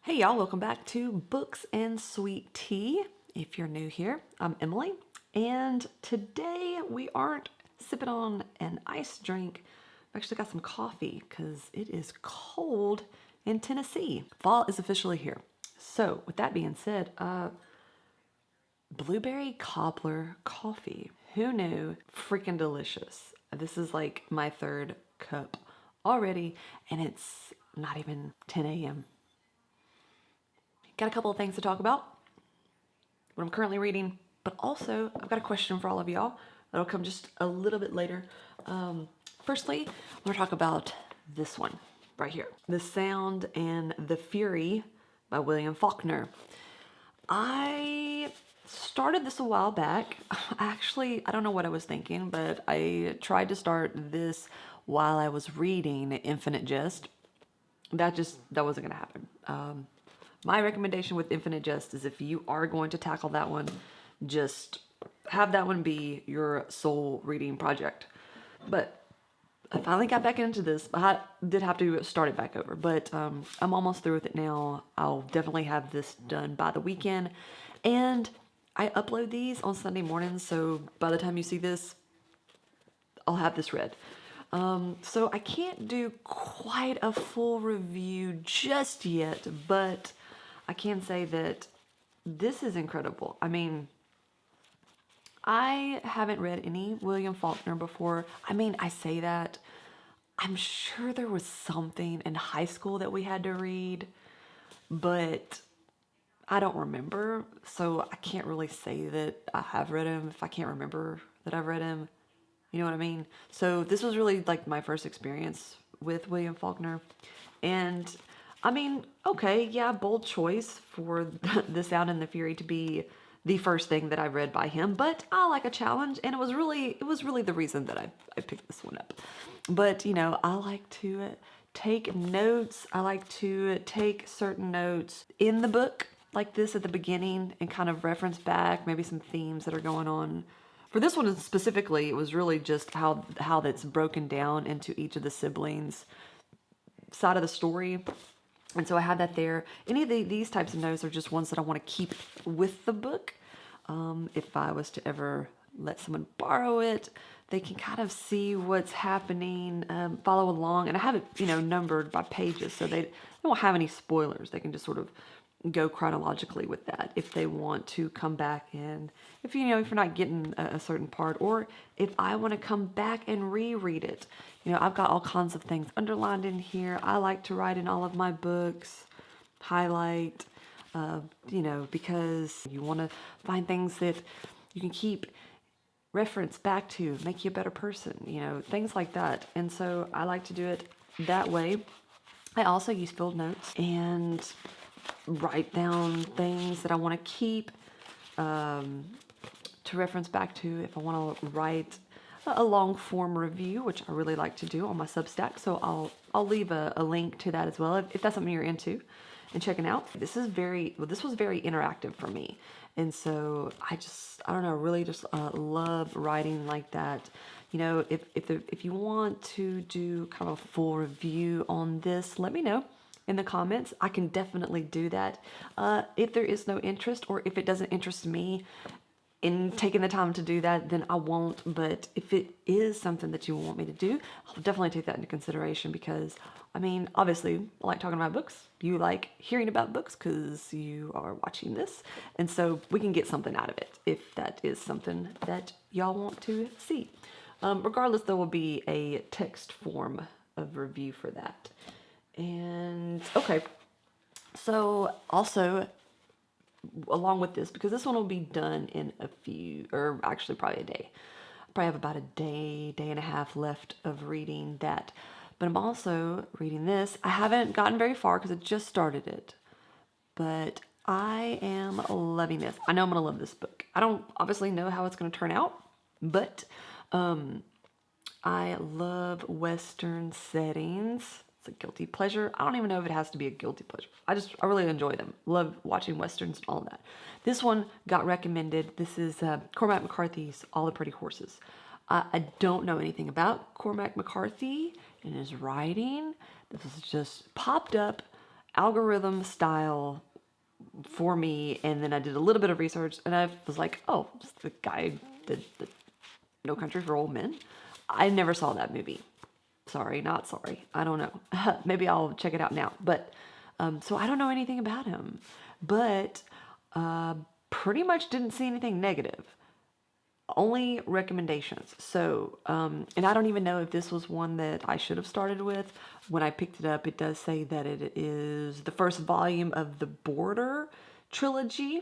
Hey y'all, welcome back to Books and Sweet Tea. If you're new here, I'm Emily, and today we aren't sipping on an iced drink. I've actually got some coffee because it is cold in Tennessee. Fall is officially here. So, with that being said, blueberry cobbler coffee. Who knew? Freaking delicious. This is like my third cup already, and it's not even 10 a.m. Got a couple of things to talk about, what I'm currently reading, but also I've got a question for all of y'all that'll come just a little bit later. Firstly, I'm going to talk about this one right here, The Sound and the Fury by William Faulkner. I started this a while back. Actually, I don't know what I was thinking, but I tried to start this while I was reading Infinite Jest. That wasn't going to happen. My recommendation with Infinite Jest is if you are going to tackle that one, just have that one be your sole reading project. But I finally got back into this. I did have to start it back over, but I'm almost through with it now. I'll definitely have this done by the weekend. And I upload these on Sunday mornings, so by the time you see this, I'll have this read. So I can't do quite a full review just yet, but I can say that this is incredible. I mean, I haven't read any William Faulkner before. I mean, I say that. I'm sure there was something in high school that we had to read, but I don't remember. So I can't really say that I have read him if I can't remember that I've read him. You know what I mean? So this was really like my first experience with William Faulkner. And I mean, okay, yeah, bold choice for The Sound and the Fury to be the first thing that I read by him, but I like a challenge, and it was really the reason that I picked this one up. But I like to take notes. I like to take certain notes in the book like this at the beginning and kind of reference back maybe some themes that are going on. For this one specifically, it was really just how that's broken down into each of the siblings' side of the story. And so I had that there. Any of these types of notes are just ones that I want to keep with the book. If I was to ever let someone borrow it, they can kind of see what's happening, follow along. And I have it, numbered by pages, so they won't have any spoilers. They can just sort of go chronologically with that if they want to come back in. If you're not getting a certain part, or if I want to come back and reread it. I've got all kinds of things underlined in here. I like to write in all of my books, highlight, because you want to find things that you can keep reference back to, make you a better person, things like that. And so I like to do it that way. I also use field notes and write down things that I want to keep to reference back to if I want to write a long form review, which I really like to do on my Substack. So I'll leave a link to that as well if that's something you're into and checking out. This was very interactive for me. And so I don't know, really just love writing like that. If you want to do kind of a full review on this, let me know in the comments. I can definitely do that. If there is no interest, or if it doesn't interest me in taking the time to do that, then I won't. But if it is something that you want me to do, I'll definitely take that into consideration, because I mean, obviously I like talking about books. You like hearing about books because you are watching this. And so we can get something out of it if that is something that y'all want to see. Regardless, there will be a text form of review for that. And okay, so also along with this, because this one will be done in a few, or actually probably a day. I probably have about a day and a half left of reading that. But I'm also reading this. I haven't gotten very far because I just started it. But I am loving this. I know I'm going to love this book. I don't obviously know how it's going to turn out, but I love Western settings. It's a guilty pleasure. I don't even know if it has to be a guilty pleasure. I really enjoy them. Love watching Westerns and all that. This one got recommended. This is Cormac McCarthy's All the Pretty Horses. I don't know anything about Cormac McCarthy and his writing. This was just popped up algorithm style for me. And then I did a little bit of research and I was like, oh, it's the guy did the No Country for Old Men. I never saw that movie. Sorry, not sorry. I don't know. Maybe I'll check it out now. But so I don't know anything about him, but pretty much didn't see anything negative. Only recommendations. So, and I don't even know if this was one that I should have started with. When I picked it up, it does say that it is the first volume of the Border trilogy.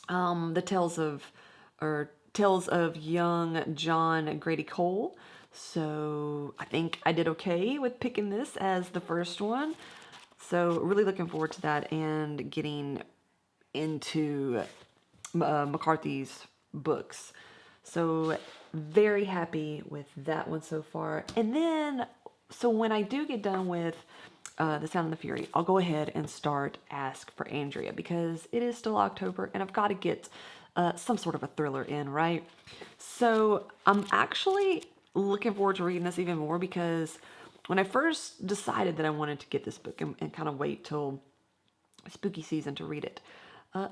The Tales of young John Grady Cole. So I think I did okay with picking this as the first one. So really looking forward to that and getting into McCarthy's books. So very happy with that one so far. And then, so when I do get done with The Sound and the Fury, I'll go ahead and start Ask for Andrea because it is still October and I've got to get some sort of a thriller in, right? So I'm actually looking forward to reading this even more because when I first decided that I wanted to get this book and kind of wait till spooky season to read it,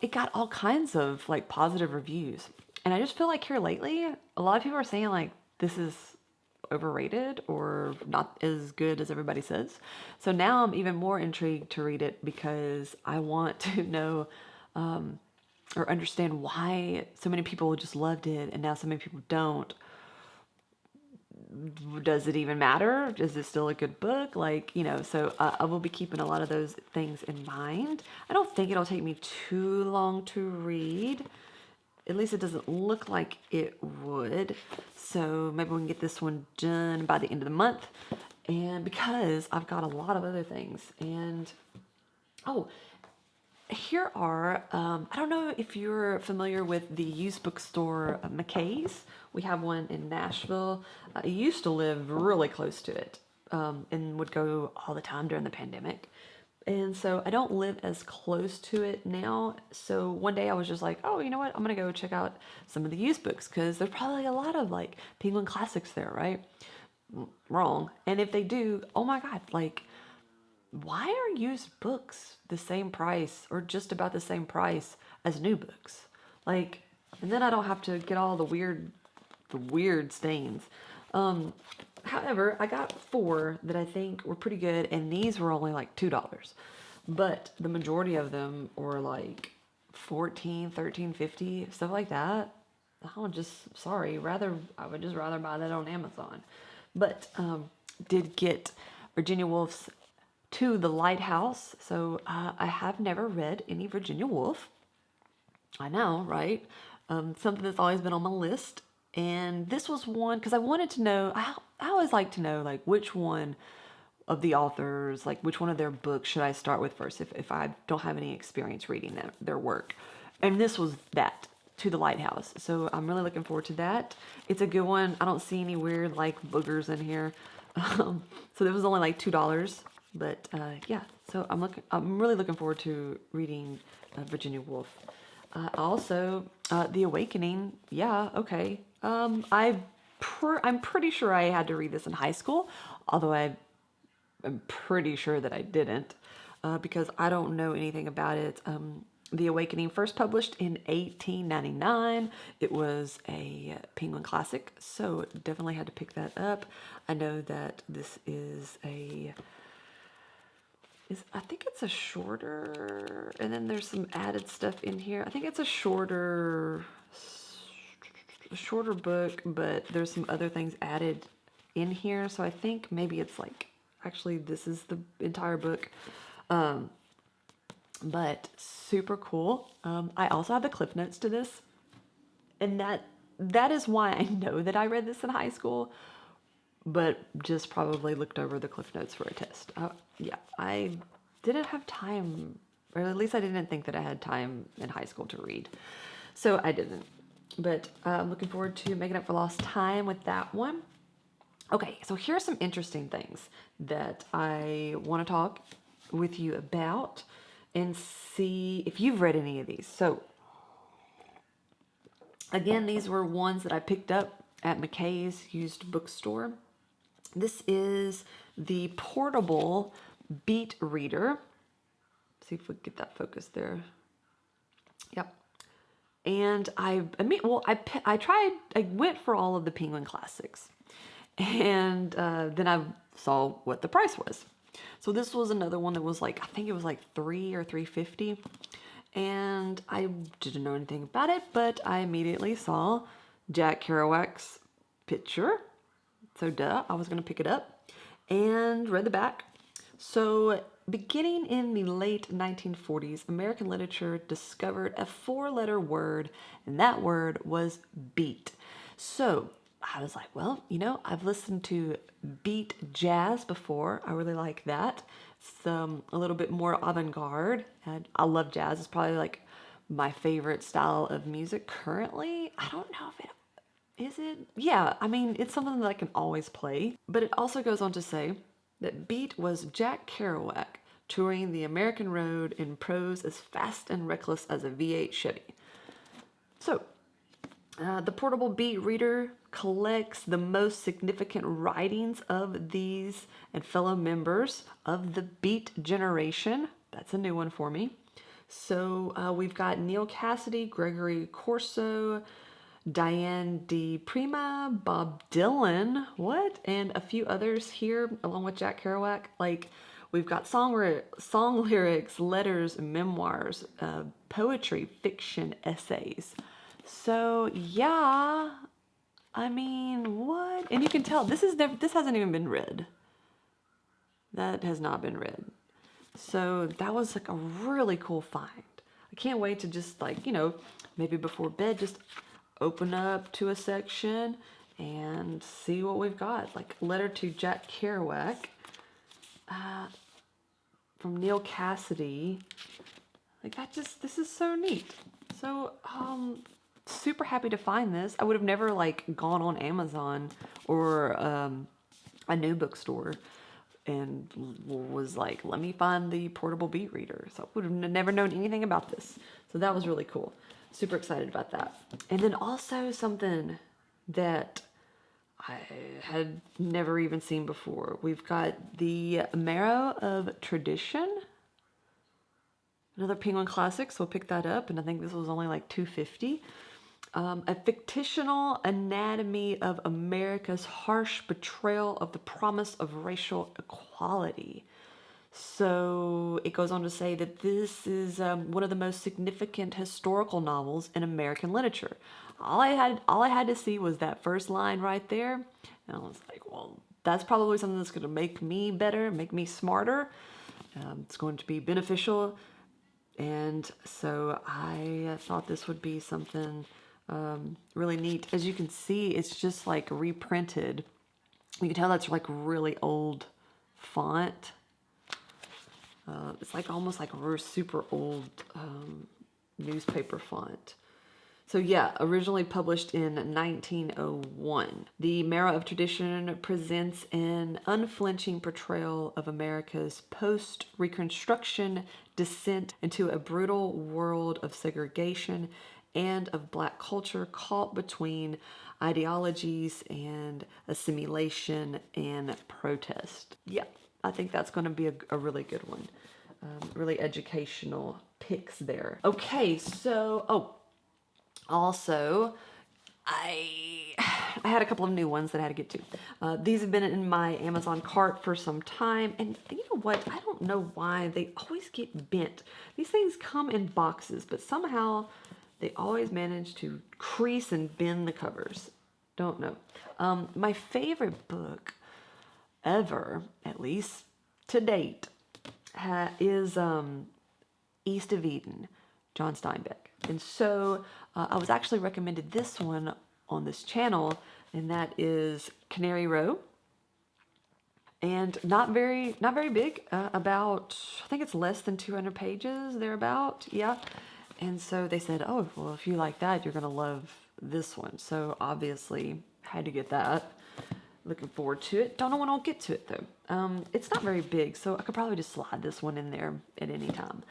it got all kinds of like positive reviews. And I just feel like here lately, a lot of people are saying like this is overrated or not as good as everybody says. So now I'm even more intrigued to read it because I want to know or understand why so many people just loved it and now so many people don't. Does it even matter? Is it still a good book? Like, so I will be keeping a lot of those things in mind. I don't think it'll take me too long to read. At least it doesn't look like it would. So maybe we can get this one done by the end of the month. And because I've got a lot of other things. And, here are, I don't know if you're familiar with the used bookstore McKay's. We have one in Nashville. I used to live really close to it and would go all the time during the pandemic. And so I don't live as close to it now. So one day I was just like, oh, you know what? I'm going to go check out some of the used books because there's probably a lot of like Penguin classics there, right? Wrong. And if they do, oh my God, like, why are used books the same price or just about the same price as new books? Like, and then I don't have to get all the weird stains. However, I got 4 that I think were pretty good, and these were only like $2. But the majority of them were like 14, 13, 50, stuff like that. I would just rather buy that on Amazon. But did get Virginia Woolf's To the Lighthouse. So I have never read any Virginia Woolf. I know, right? Something that's always been on my list. And this was one because I wanted to know. I always like to know like which one of the authors, like which one of their books should I start with first if I don't have any experience reading their work. And this was that, To the Lighthouse. So I'm really looking forward to that. It's a good one. I don't see any weird like boogers in here. So it was only like $2. But yeah, so I'm really looking forward to reading Virginia Woolf. Also, The Awakening. Yeah, okay. I'm pretty sure I had to read this in high school, although I'm pretty sure that I didn't, because I don't know anything about it. The Awakening, first published in 1899. It was a Penguin classic, so definitely had to pick that up. I know that this is I think it's a shorter, and then there's some added stuff in here. I think it's a shorter book, but there's some other things added in here. So I think maybe it's like, actually this is the entire book. But super cool. I also have the Cliff Notes to this, and that is why I know that I read this in high school, but just probably looked over the Cliff Notes for a test. Yeah, I didn't have time, or at least I didn't think that I had time in high school to read. So I didn't. But I'm looking forward to making up for lost time with that one. Okay, so here are some interesting things that I want to talk with you about and see if you've read any of these. So again, these were ones that I picked up at McKay's used bookstore. This is the portable Beat Reader. See if we can get that focus there. Yep. And I went for all of the Penguin classics. And then I saw what the price was. So this was another one that was like, I think it was like $3 or $3.50. And I didn't know anything about it, but I immediately saw Jack Kerouac's picture. So duh, I was going to pick it up and read the back. So beginning in the late 1940s, American literature discovered a 4-letter word, and that word was beat. So I was like, well, I've listened to beat jazz before. I really like that. It's a little bit more avant-garde, and I love jazz. It's probably like my favorite style of music currently. I don't know if it is it. Yeah, I mean, it's something that I can always play. But it also goes on to say that beat was Jack Kerouac touring the American road in prose as fast and reckless as a V8 Chevy. So, the portable beat reader collects the most significant writings of these and fellow members of the Beat generation. That's a new one for me. So we've got Neil Cassidy, Gregory Corso, Diane D. Prima, Bob Dylan, and a few others here, along with Jack Kerouac. Like, we've got song lyrics, letters, memoirs, poetry, fiction, essays. So yeah, I mean, what? And you can tell this hasn't even been read. That has not been read. So that was like a really cool find. I can't wait to just maybe before bed, just open up to a section and see what we've got. Like Letter to Jack Kerouac from Neil Cassidy. Like this is so neat. So super happy to find this. I would have never gone on Amazon or a new bookstore and was like, let me find the portable beat reader. So I would have never known anything about this. So that was really cool. Super excited about that. And then also something that I had never even seen before. We've got the Marrow of Tradition. Another Penguin classic, so we'll pick that up. And I think this was only like $2.50. A fictional anatomy of America's harsh betrayal of the promise of racial equality. So it goes on to say that this is one of the most significant historical novels in American literature. All I had to see was that first line right there, and I was like, well, that's probably something that's going to make me better, make me smarter. It's going to be beneficial, and so I thought this would be something really neat. As you can see, it's just like reprinted. You can tell that's like really old font. It's like almost like a super old newspaper font. So yeah, originally published in 1901. The Marrow of Tradition presents an unflinching portrayal of America's post-Reconstruction descent into a brutal world of segregation and of Black culture caught between ideologies and assimilation and protest. Yeah, I think that's going to be a really good one. Really educational picks there. Okay, so, also, I had a couple of new ones that I had to get to. These have been in my Amazon cart for some time, and you know what? I don't know why they always get bent. These things come in boxes, but somehow they always manage to crease and bend the covers. Don't know. My favorite book ever, at least to date, is East of Eden, John Steinbeck. And so I was actually recommended this one on this channel, and that is Canary Row. And not very big, about, I think it's less than 200 pages, thereabout, yeah. And so they said, oh, well, if you like that, you're going to love this one. So obviously, had to get that. Looking forward to it. Don't know when I'll get to it, though. It's not very big, so I could probably just slide this one in there at any time.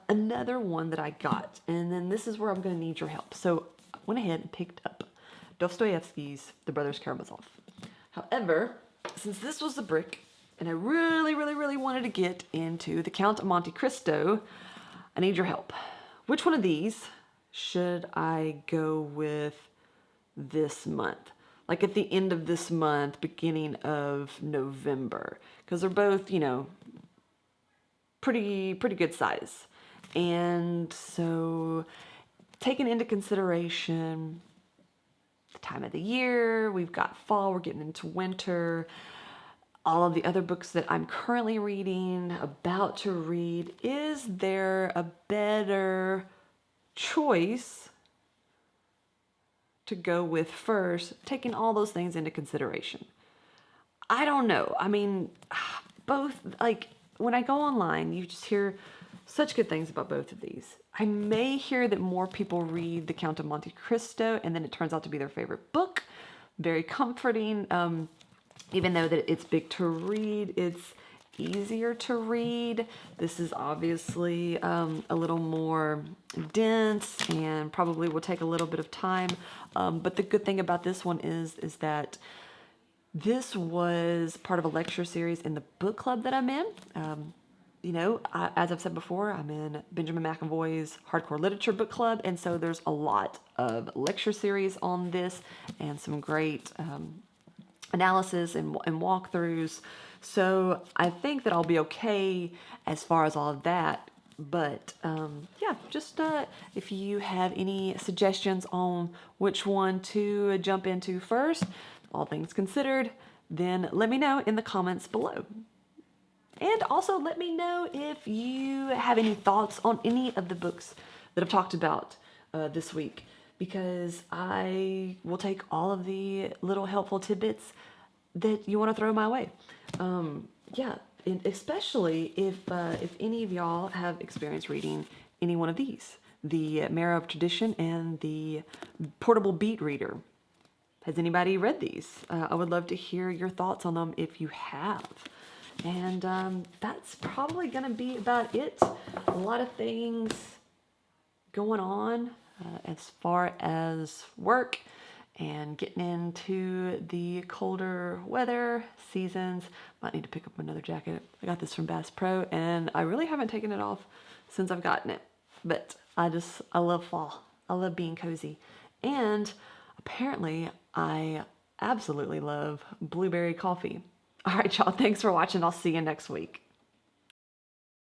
Another one that I got, and then this is where I'm going to need your help. So I went ahead and picked up Dostoevsky's The Brothers Karamazov. However, since this was the brick, And I really, really, really wanted to get into The Count of Monte Cristo. I need your help. Which one of these should I go with this month? Like at the end of this month, beginning of November. Because they're both, pretty good size. And so taking into consideration the time of the year, we've got fall, we're getting into winter, all of the other books that I'm currently reading, about to read, is there a better choice to go with first, taking all those things into consideration? I don't know. I mean, both, like, when I go online, you just hear such good things about both of these. I may hear that more people read The Count of Monte Cristo, and then it turns out to be their favorite book. Very comforting. Even though that it's big to read, it's easier to read. This is obviously a little more dense and probably will take a little bit of time. But the good thing about this one is that this was part of a lecture series in the book club that I'm in. As I've said before, I'm in Benjamin McAvoy's Hardcore Literature Book Club, and so there's a lot of lecture series on this and some great analysis and walkthroughs. So I think that I'll be okay as far as all of that. But just if you have any suggestions on which one to jump into first, all things considered, then let me know in the comments below. And also let me know if you have any thoughts on any of the books that I've talked about this week, because I will take all of the little helpful tidbits that you want to throw my way. And especially if any of y'all have experience reading any one of these, the Marrow of Tradition and the Portable Beat Reader. Has anybody read these? I would love to hear your thoughts on them if you have. And that's probably going to be about it. A lot of things going on as far as work and getting into the colder weather seasons. Might need to pick up another jacket. I got this from Bass Pro, and I really haven't taken it off since I've gotten it. But I love fall. I love being cozy. And apparently I absolutely love blueberry coffee. All right, y'all. Thanks for watching. I'll see you next week.